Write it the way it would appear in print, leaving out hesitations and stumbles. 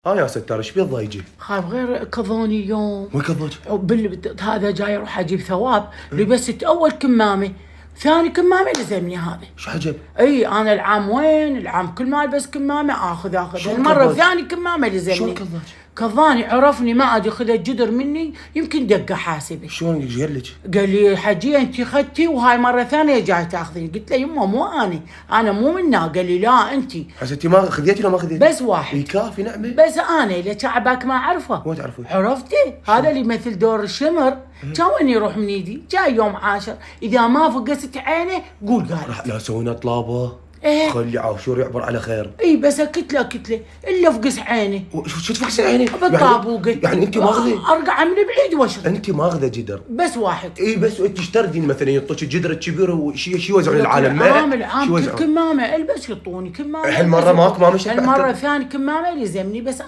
يا ستار ايش بيه ضايجي؟ خايف غير كظوني يوم. وين كضوج؟ هذا جاي اروح اجيب ثواب لبست اول كمامه، ثاني كمامه لزمني هذا. شو عجب؟ اي انا العام وين؟ العام كل ما البس كمامه اخذ شلون المره كضوج؟ ثاني كمامه لزمني. شلون كضوج؟ كظاني عرفني ما عاد ياخذ الجدر مني، يمكن دقه حاسبه. شلون قال لك؟ قال لي حجيه انت اخذتي وهاي مره ثانيه جاي تاخذيني. قلت له يمه مو انا مو منا. قال لي لا انت. حسيتي ما خذيتي ولا ما خذيتي؟ بس واحد. يكافي نعمه. بس انا اللي شعبك ما اعرفه. مو تعرفوه؟ عرفتي؟ هذا اللي يمثل دور الشمر. كان وين يروح من ايدي؟ جاي يوم 10 اذا ما فقست عينه قول قال. راح لا سوينا طلابه. إيه؟ خلي عاشور يعبر على خير. اي بس كتله الا فقس عينه. شو تفقس عيني؟ بالطابوقه. يعني انت ماخذه؟ ارقع من بعيد واشرب. انت ماخذه جدر. بس واحد. اي بس انت اشتردين مثلا يعطوك الجدر الكبير وشي يوزعون للعالم. العام كل كمامه البس يعطوني كمامه. هالمره ما كمامه. هالمره ثاني كمامه يلزمني بس.